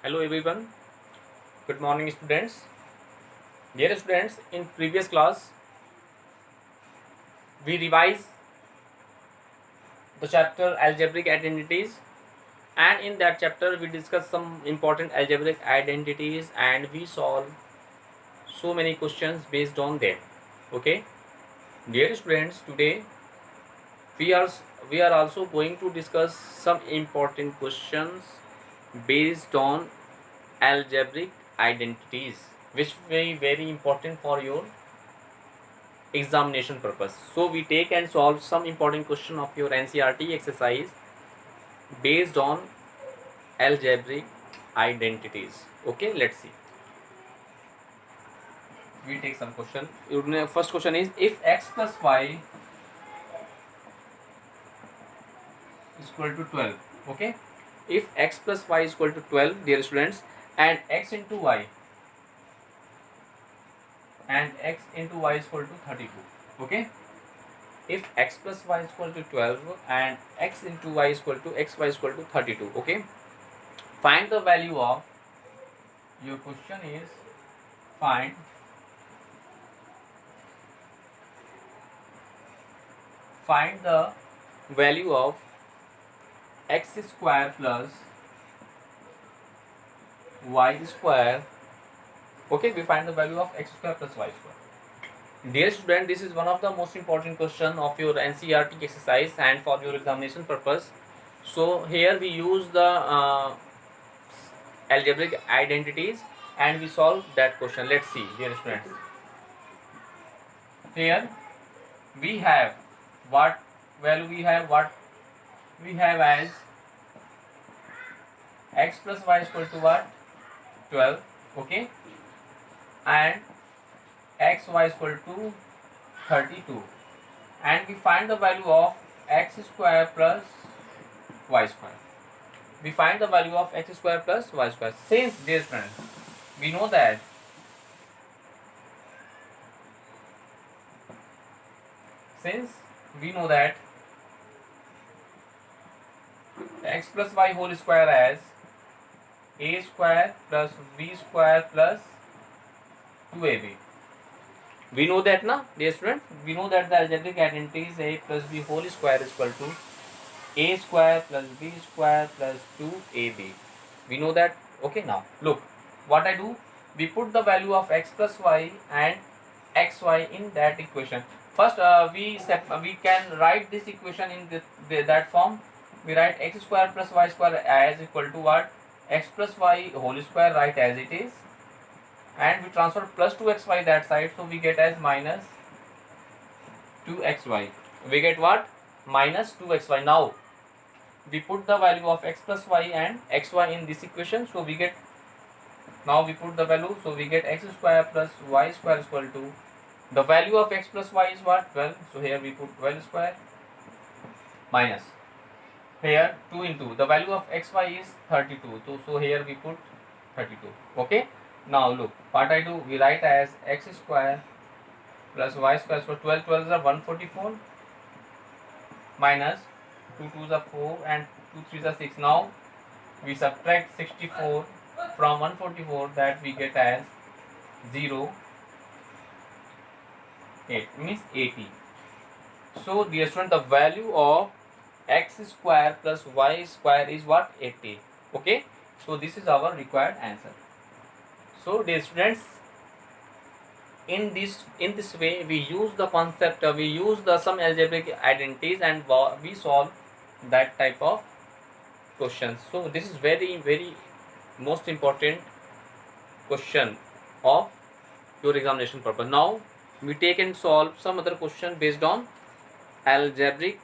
Hello everyone. Good morning students. Dear students, in previous class we revised the chapter algebraic identities, and in that chapter we discussed some important algebraic identities and we solved so many questions based on them. Okay? Dear students, today we are we are also going to discuss some important questions based on algebraic identities, which will be very important for your examination purpose. So we take and solve some important question of your NCERT exercise based on algebraic identities. Okay, let's see. We take some question. Your first question is, if x plus y is equal to 12. Okay, if x plus y is equal to 12, dear students, and x into y is equal to 32. Okay, if x plus y is equal to 12 and x into y is equal to xy is equal to 32. Okay, find the value of, your question is find the value of x square plus y square. Okay, we find the value of x square plus y square. Dear student, this is one of the most important question of your NCERT exercise and for your examination purpose. So here we use the algebraic identities and we solve that question. Let's see, dear students. Here we have what value we have, as x plus y is equal to what, 12. Okay, and x y is equal to 32, and we find the value of x square plus y square. We find the value of x square plus y square. Since, dear friends, we know that x plus y whole square as a square plus b square plus 2ab. We know that, na, dear student, we know that the algebraic identity is a plus b whole square is equal to a square plus b square plus 2ab. We know that. Okay, now look what I do. We put the value of x plus y and xy in that equation. First we can write this equation in that form. We write x square plus y square as equal to what, x plus y whole square, write as it is, and we transfer plus 2xy that side, so we get as minus 2xy. We get what, minus 2xy. Now we put the value of x plus y and xy in this equation, so we get, now we put the value, so we get x square plus y square is equal to, the value of x plus y is what, 12, so here we put 12 square minus, here 2 into the value of xy is 32, so here we put 32. Okay, now look what I do. We write as x square plus y square, so 12 12 is 144 minus 2 2s are 4 and 2 3s are 6. Now we subtract 64 from 144, that we get as 0 8, means 80. So dear student, the value of x square plus y square is what, 80. Okay, so this is our required answer. So dear students, in this way we use the concept, we use the some algebraic identities and we solve that type of questions. So this is very most important question of your examination purpose. Now we take and solve some other question based on algebraic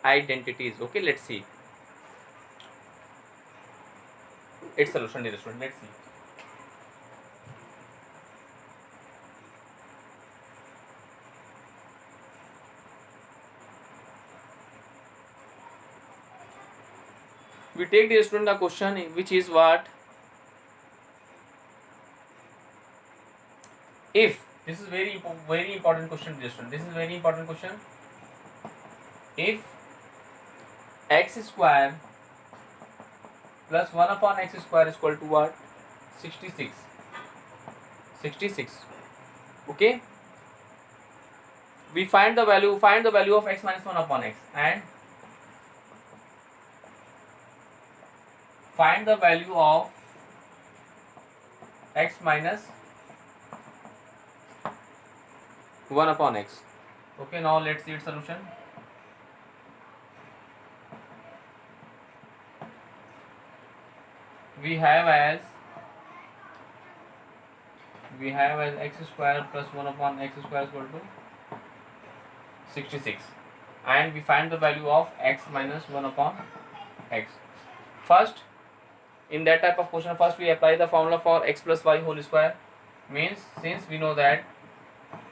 identities. Okay, let's see its solution, dear student. Let's see. We take, dear student, the question which is what, if, this is very important question, dear student. This is very important question. If x square plus 1 upon x square is equal to what? 66. 66. Okay. We find the value of x minus 1 upon x and find the value of x minus 1 upon x. Okay, now let's see its solution. We have as x square plus 1 upon x square is equal to 66, and we find the value of x minus 1 upon x. First, in that type of question, first we apply the formula for x plus y whole square. Means, since we know that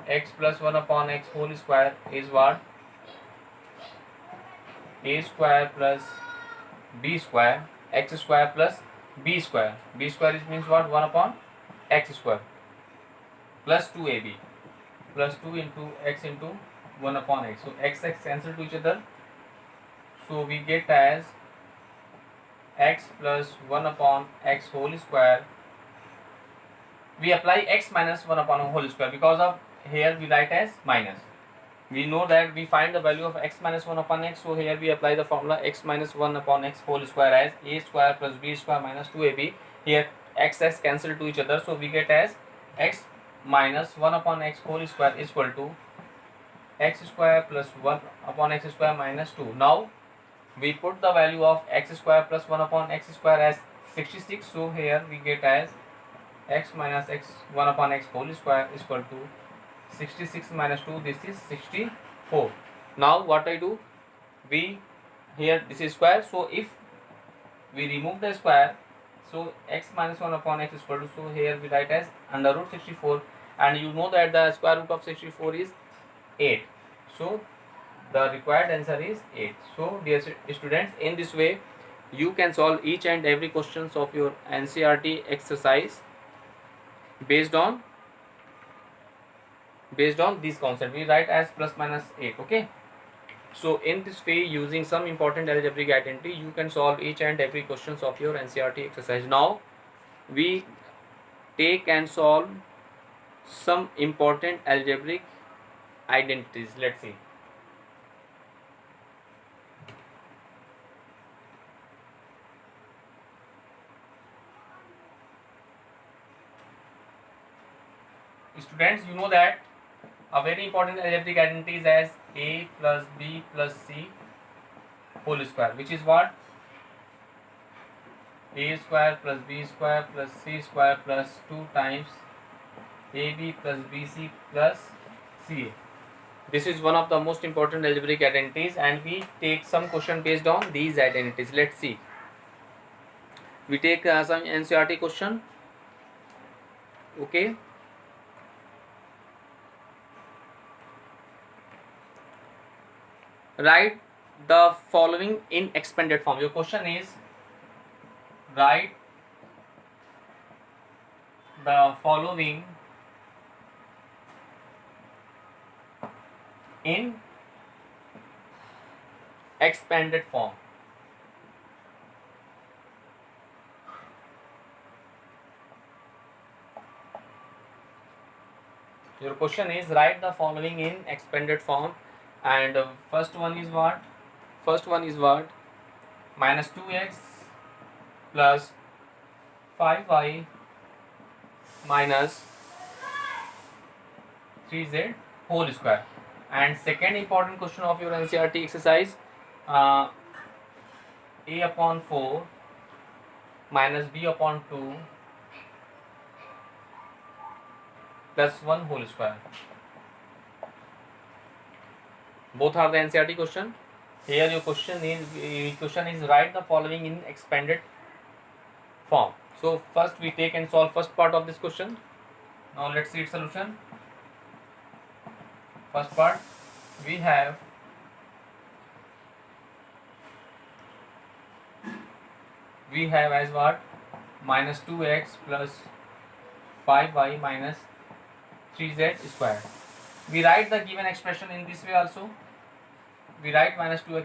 x plus 1 upon x whole square is what? A square plus b square, x square plus b square. B square is means what? 1 upon x square plus 2ab plus 2 into x into 1 upon x. So x cancel to each other. So we get as x plus 1 upon x whole square. We apply x minus 1 upon whole square because of here we write as minus. We know that we find the value of x minus 1 upon x. So here we apply the formula x minus 1 upon x whole square as a square plus b square minus 2ab. Here x cancel to each other. So we get as x minus 1 upon x whole square is equal to x square plus 1 upon x square minus 2. Now we put the value of x square plus 1 upon x square as 66. So here we get as x minus x 1 upon x whole square is equal to 66 minus 2. This is 64. Now what I do? We here this is square. So if we remove the square, so x minus 1 upon x is equal to, so here we write as under root 64, and you know that the square root of 64 is 8. So the required answer is 8. So dear students, in this way you can solve each and every questions of your NCERT exercise based on this concept. We write as plus minus 8. Okay, so in this way, using some important algebraic identity, you can solve each and every questions of your NCERT exercise. Now we take and solve some important algebraic identities. Let's see. Students, you know that a very important algebraic identity is as a plus b plus c whole square, which is what? A square plus b square plus c square plus 2 times ab plus bc plus ca. This is one of the most important algebraic identities, and we take some question based on these identities. Let's see. We take some NCERT question. Okay. Write the following in expanded form. Your question is write the following in expanded form. Your question is write the following in expanded form, and first one is what? Minus 2x plus 5y minus 3z whole square. And second important question of your NCERT exercise, a upon 4 minus b upon 2 plus 1 whole square. Both are the NCERT question. Here your question is write the following in expanded form. So first we take and solve first part of this question. Now let's see its solution. First part, we have as what? Minus 2x plus 5y minus 3z square. We write the given expression in this way also. We write minus 2x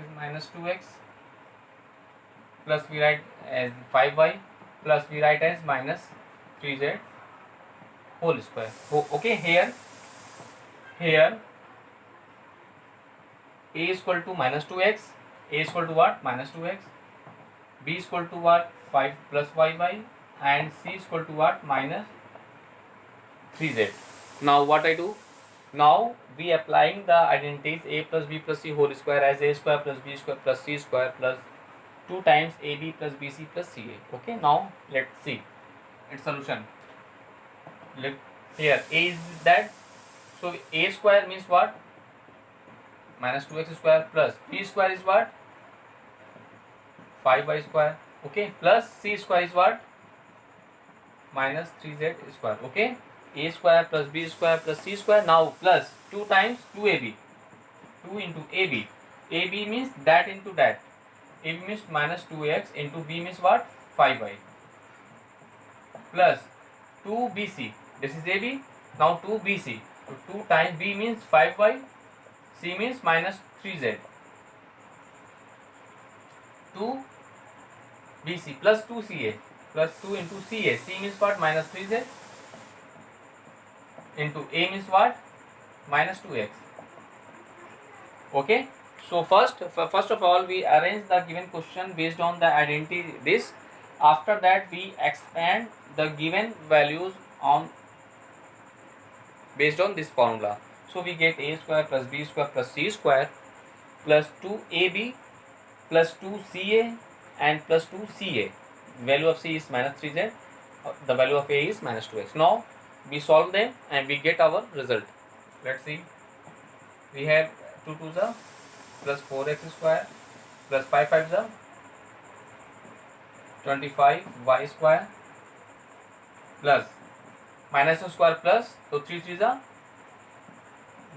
plus we write as 5y plus we write as minus 3z whole square. Okay, here a is equal to minus 2x, a is equal to what? Minus 2x, b is equal to what? 5 plus y and c is equal to what? Minus 3z. Now what I do? Now we applying the identities a plus b plus c whole square as a square plus b square plus c square plus 2 times ab plus bc plus ca. Okay, now let's see its solution. Look here, a is that, so a square means what? Minus 2x square plus b square is what? 5y square. Okay, plus c square is what? Minus 3z square. Okay, a square plus b square plus c square. Now plus 2 times 2ab, 2 into ab, ab means that into that, ab means minus 2x into b means what? 5y plus 2bc, this is ab. Now 2bc, so 2 times b means 5y, c means minus 3z, 2bc plus 2ca plus 2 into ca, c means what? Minus 3z into a means what? Minus 2x. Okay, so first of all we arrange the given question based on the identity this. After that we expand the given values on based on this formula. So we get a square plus b square plus c square plus 2ab plus 2ca and plus 2ca. Value of c is minus 3z, the value of a is minus 2x. Now we solve them and we get our result. Let's see. We have 2 to the plus 4x square plus 5 5 the 25y square plus minus square plus, so 3 3 the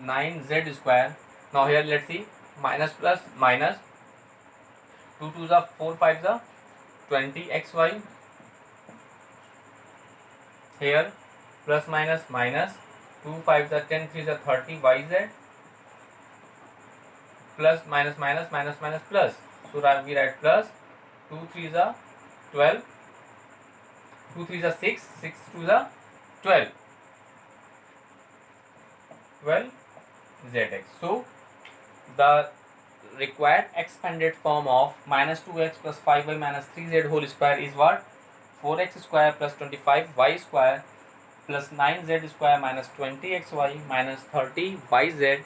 9z square. Now here let's see, minus plus minus 2 to the 4 5 the 20xy, here plus minus minus 2 5 the 10 3 the 30yz plus minus minus minus minus plus, so that we write plus 2 3 the 12, 2 3 the 6, 6 2 the 12, 12 zx. So the required expanded form of minus 2x plus 5y minus 3z whole square is what? 4x square plus 25y square plus 9z square minus 20xy minus 30yz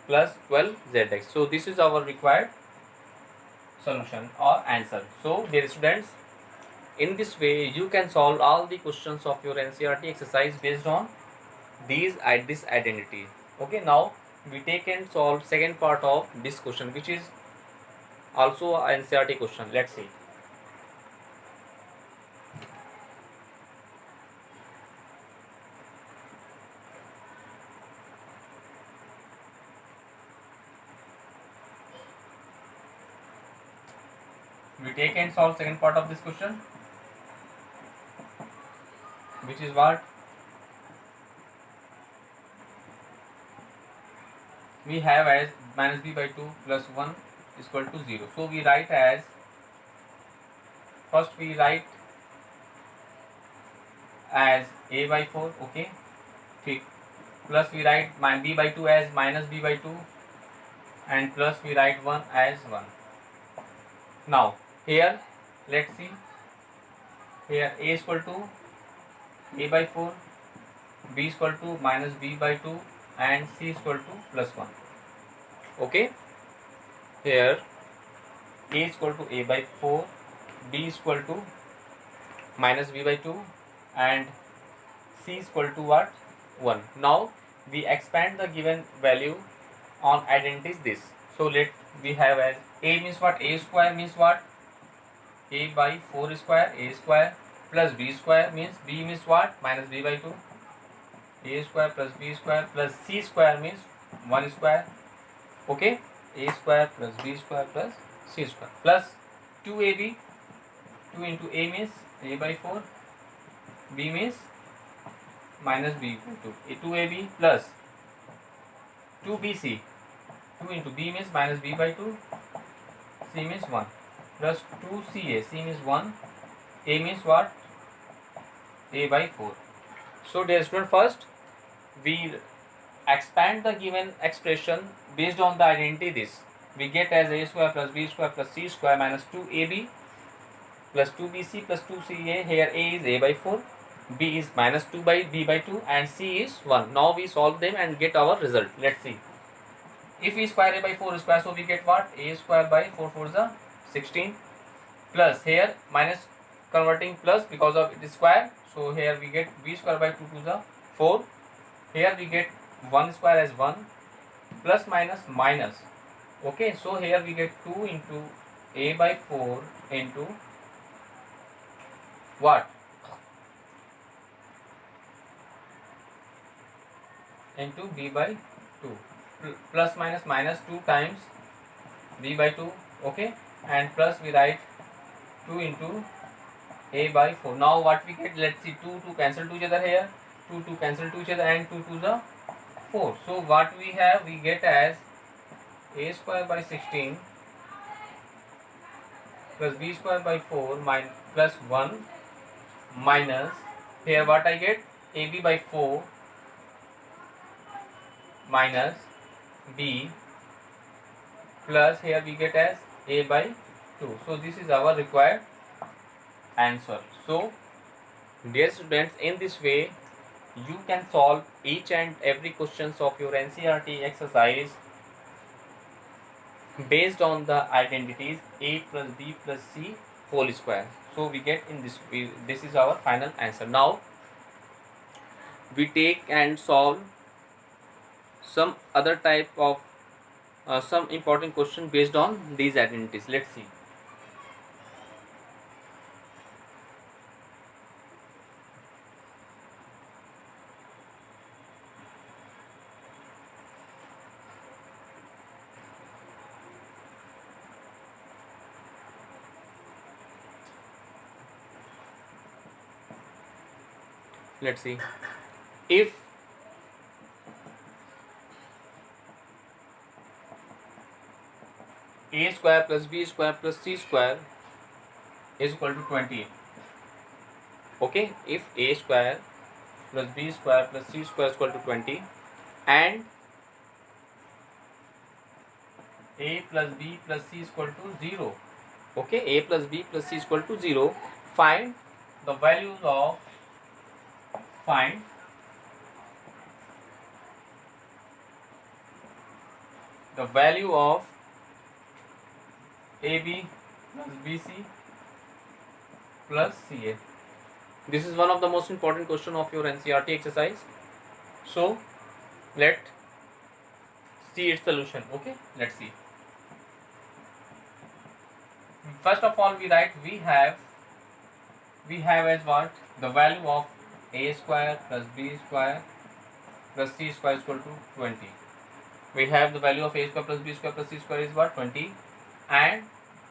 plus 12zx. So this is our required solution or answer. So dear students, in this way you can solve all the questions of your NCERT exercise based on this identity. Okay, now we take and solve second part of this question, which is also a NCERT question. Let's see. We take and solve second part of this question, which is what? We have as minus b by 2 plus 1 is equal to 0. So we write as, first we write as a by 4, okay, plus we write b by 2 as minus b by 2 and plus we write 1 as 1. Now here let's see, here a is equal to a by 4, b is equal to minus b by 2 and c is equal to plus 1. Okay, here a is equal to a by 4, b is equal to minus b by 2 and c is equal to what? 1. Now we expand the given value on identities this. So let we have as a means what? A square means what? A by 4 square, a square plus b square means b means what? Minus b by 2, a square plus b square plus c square means 1 square. Okay, a square plus b square plus c square plus 2ab, 2 into a means a by 4, b means minus b by 2, 2ab plus 2bc, 2 into b means minus b by 2, c means 1. plus 2CA. C means 1, A means what? A by 4. So dear student, first we expand the given expression based on the identity this. We get as a square plus b square plus c square minus 2ab plus 2bc plus 2ca. Here a is a by 4, b is minus 2 by b by 2 and c is 1. Now we solve them and get our result. Let's see. If we square a by 4 square, so we get what? A square by 4 4 is 16 plus here minus converting plus because of it is square. So here we get b square by 2 2 is 4. Here we get 1 square as 1 plus minus minus. Okay, so here we get 2 into a by 4 into what? Into b by 2 plus minus minus 2 times b by 2. Okay, and plus we write 2 into a by 4. Now what we get? Let's see, 2 2 cancel to each other here, 2 2 cancel to each other and 2 2 is 4. So what we have, we get as a square by 16 plus b square by 4 plus 1 minus here what I get? ab by 4 minus b plus here we get as a by 2. So this is our required answer. So dear students, in this way you can solve each and every questions of your NCERT exercise based on the identities a plus b plus c whole square. So we get in this way, this is our final answer. Now we take and solve some other type of some important question based on these identities. Let's see. Let's see. If a square plus b square plus c square is equal to 20. Okay, if a square plus b square plus c square is equal to 20 and a plus b plus c is equal to 0. Okay, a plus b plus c is equal to 0. Find the values of the value of AB plus BC plus CA. This is one of the most important question of your NCERT exercise. So let's see its solution. Okay, let's see. First of all, we write we have as what? The value of a square plus b square plus c square is equal to 20. We have the value of a square plus b square plus c square is what? 20, and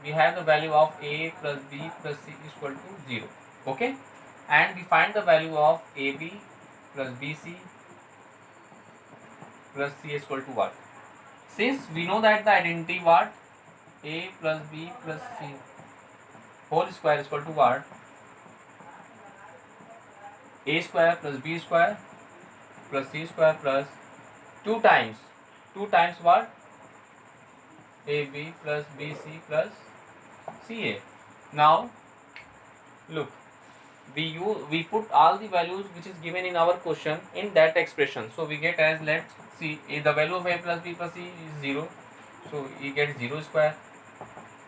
we have the value of a plus b plus c is equal to 0. Okay, and we find the value of ab plus bc plus c is equal to what? Since we know that the identity what? A plus b plus c whole square is equal to what? A square plus b square plus c square plus 2 times what? AB plus BC plus CA. Now look, we put all the values which is given in our question in that expression. So we get as, let's see, the value of a plus b plus c is 0, so we get 0 square.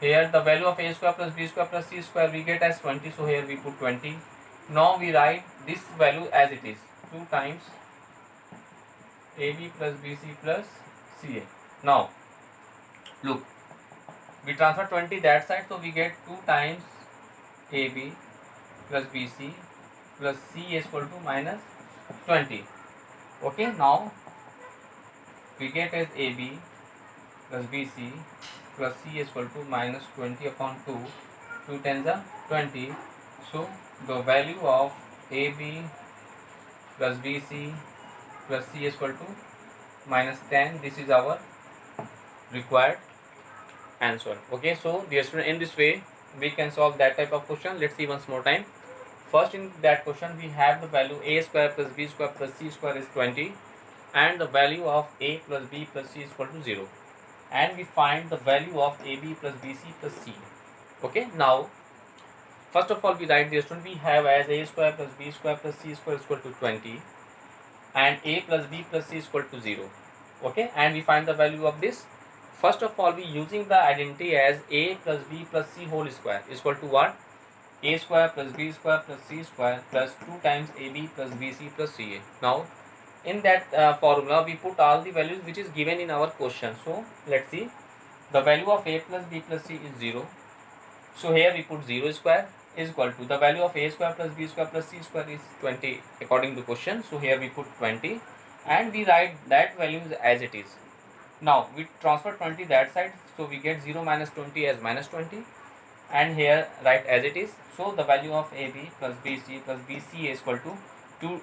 Here the value of a square plus b square plus c square we get as 20, so here we put 20. Now we write this value as it is, 2 times AB plus BC plus CA. Now look, we transfer 20 that side, so we get 2 times AB plus BC plus C is equal to minus 20. Okay, now we get as AB plus BC plus C is equal to minus 20 upon 2. 2 tens are 20. So the value of AB plus BC plus C is equal to minus 10. This is our required answer. Okay, so dear student, in this way we can solve that type of question. Let's see once more time. First, in that question we have the value a square plus b square plus c square is 20, and the value of a plus b plus c is equal to 0, and we find the value of ab plus bc plus c. Okay, now first of all we write this one. We have as a square plus b square plus c square is equal to 20, and a plus b plus c is equal to 0. Okay, and we find the value of this. First of all, we using the identity as a plus b plus c whole square is equal to what? A square plus b square plus c square plus 2 times ab plus bc plus ca. Now in that formula we put all the values which is given in our question. So let's see, the value of a plus b plus c is 0. So here we put 0 square is equal to the value of a square plus b square plus c square is 20 according to question. So here we put 20 and we write that value as it is. Now we transfer 20 that side, so we get 0 minus 20 as minus 20, and here write as it is. So the value of AB plus BC plus BC is equal to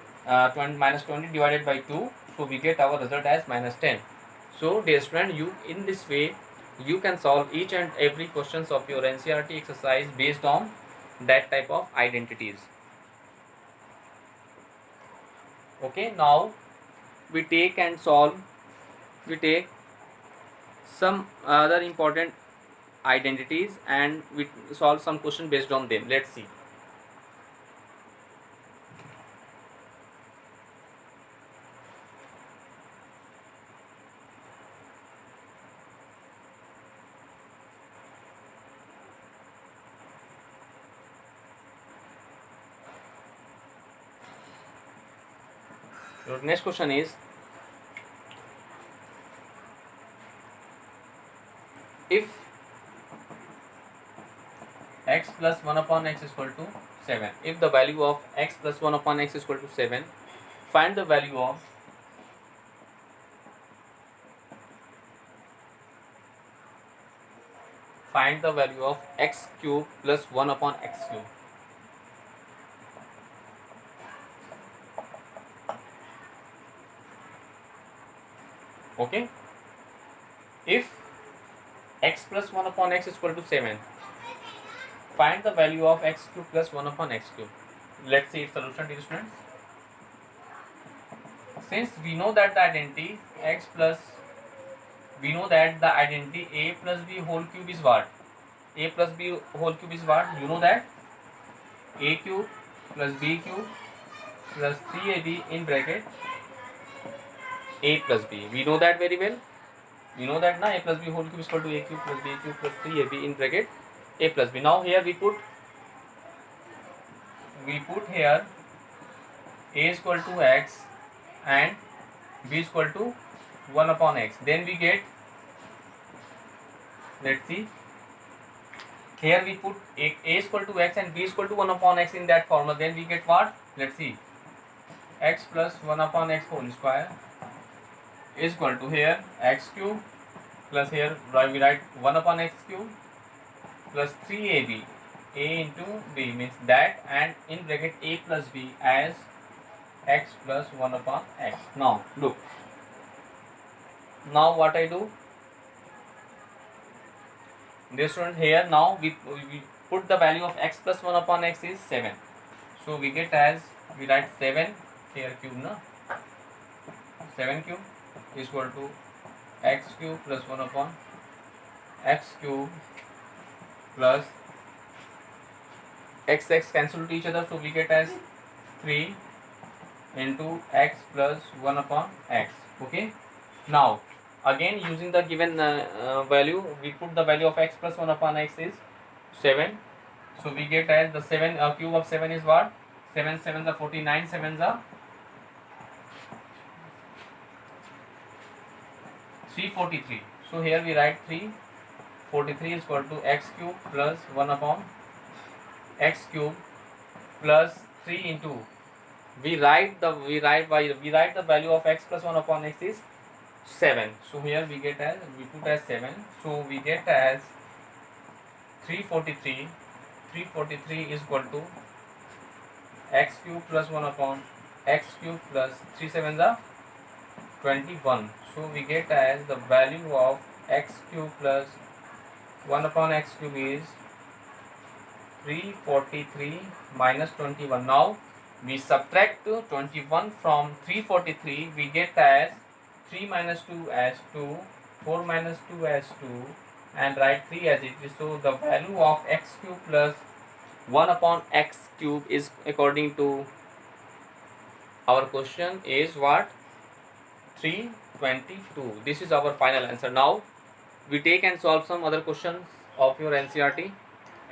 20 minus 20 divided by 2, so we get our result as minus 10. So dear student, you in this way you can solve each and every questions of your NCERT exercise based on that type of identities. Okay, now we take some other important identities and we solve some question based on them. Let's see. Your next question is, if x plus 1 upon x is equal to 7, if the value of x plus 1 upon x is equal to 7, find the value of x cube plus 1 upon x cube. Okay, if x plus 1 upon x is equal to 7, find the value of x cube plus 1 upon x cube. Let's see its solution, dear students. Since we know that the identity a plus b whole cube is what? A plus b whole cube is what? You know that a cube plus b cube plus 3ab in bracket a plus b. We know that very well. We know that na, a plus b whole cube is equal to a cube plus b cube plus 3ab in bracket a plus b. Now here we put here a is equal to x and b is equal to 1 upon x. Then we get, let's see, here we put a is equal to x and b is equal to 1 upon x in that formula. Then we get what? Let's see, x plus 1 upon x whole square is equal to here x cube plus here we write 1 upon x cube plus 3ab, a into b means that, and in bracket a plus b as x plus 1 upon x. Now look, now what I do, this one here, now we put the value of x plus 1 upon x is 7, so we get as, we write 7 here cube na, 7 cube is equal to x cube plus 1 upon x cube plus x cancel to each other, so we get as 3 into x plus 1 upon x. Okay, now again using the given value, we put the value of x plus 1 upon x is 7, so we get as the 7 cube of 7 is what? 7 7s are 49, 7s are 343. So here we write 343 is equal to x cube plus 1 upon x cube plus 3 into, we write the value of x plus 1 upon x is 7. So here we get as, we put as 7, so we get as 343 is equal to x cube plus 1 upon x cube plus 3 7s are 21. So we get as the value of x cube plus 1 upon x cube is 343 minus 21. Now we subtract 21 from 343, we get as 3 minus 2 as 2, 4 minus 2 as 2, and write 3 as it is. So the value of x cube plus 1 upon x cube is, according to our question, is what? 322. This is our final answer. Now we take and solve some other questions of your NCERT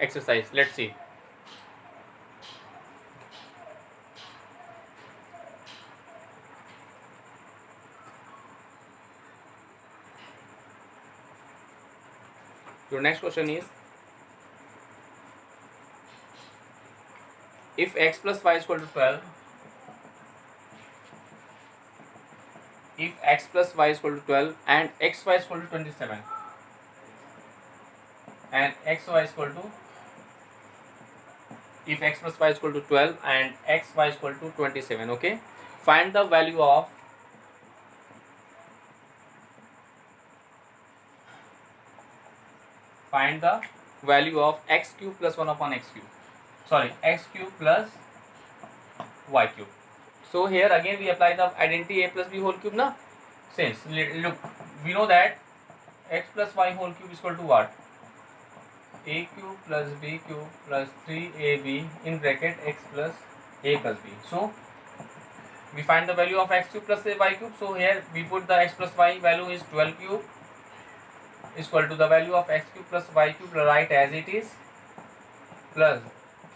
exercise. Let's see. Your next question is, if x plus y is equal to 12, if x plus y is equal to 12 and xy is equal to 27, and xy is equal to, if x plus y is equal to 12 and xy is equal to 27, okay, find the value of x cube plus 1 upon x cube, sorry, x cube plus y cube. So here again we apply the identity a plus b whole cube, na? Since look, we know that x plus y whole cube is equal to what? A cube plus b cube plus 3ab in bracket x plus a plus b. So we find the value of x cube plus y cube. So here we put the x plus y value is 12 cube is equal to the value of x cube plus y cube, write as it is, plus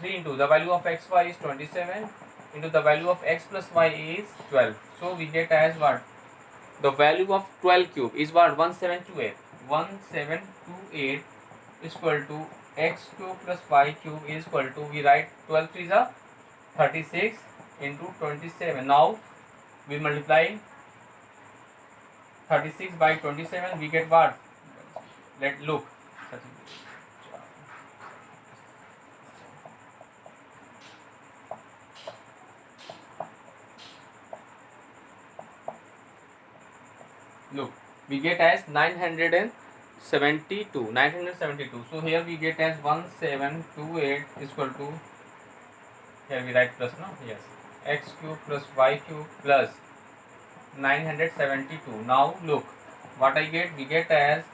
3 into the value of xy is 27 into the value of x plus y is 12. So we get as what? The value of 12 cube is what? 1728. 1728 is equal to x cube plus y cube is equal to, we write 12 3 is 36 into 27. Now we multiply 36 by 27, we get what? Let's look. Look, we get as 972. So here we get as 1728 is equal to, here we write plus, no? Yes, x cube plus y cube plus 972. Now look, what I get? We get as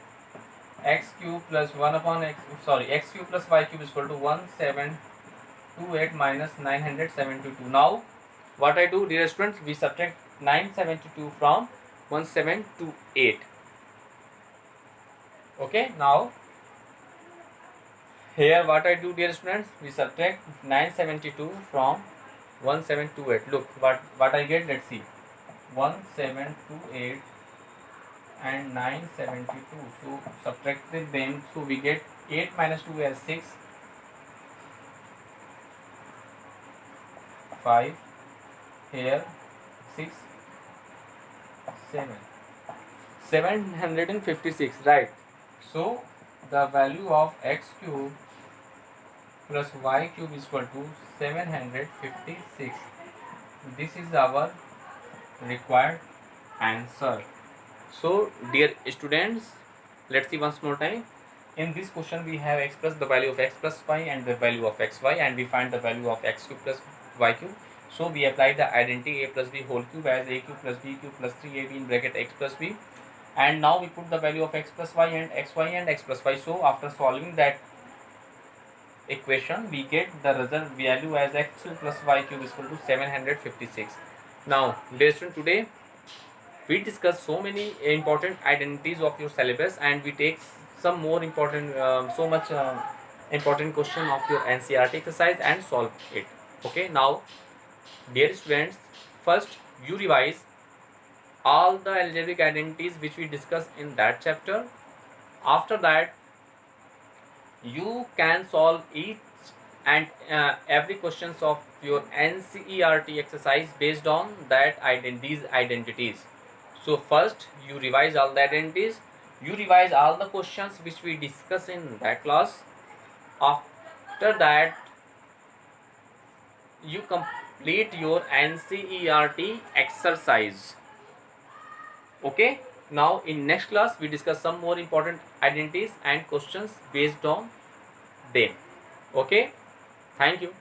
x cube plus 1 upon x, sorry, x cube plus y cube is equal to 1728 minus 972. Now what I do, dear students, we subtract 972 from 1728. Okay, now here what I do, dear students, we subtract 972 from 1728. Look what I get. Let's see, 1728 and 972. So subtracted them, so we get 8 minus 2 as 6, 5, here 6, 7, 756, right? So the value of x cube plus y cube is equal to 756. This is our required answer. So dear students, let's see once more time. In this question we have expressed the value of x plus y and the value of xy, and we find the value of x cube plus y cube. So we apply the identity a plus b whole cube as a cube plus b cube plus 3ab in bracket x plus b, and now we put the value of x plus y and xy and x plus y. So after solving that equation, we get the result value as x plus y cube is equal to 756. Now dear student, today we discuss so many important identities of your syllabus, and we take some more important important question of your NCERT exercise and solve it. Okay, now dear students, first you revise all the algebraic identities which we discussed in that chapter. After that you can solve each and every questions of your NCERT exercise based on that these identities. So first you revise all the identities, you revise all the questions which we discuss in that class. After that you complete your NCERT exercise. Okay, Now in next class we discuss some more important identities and questions based on them. Okay, thank you.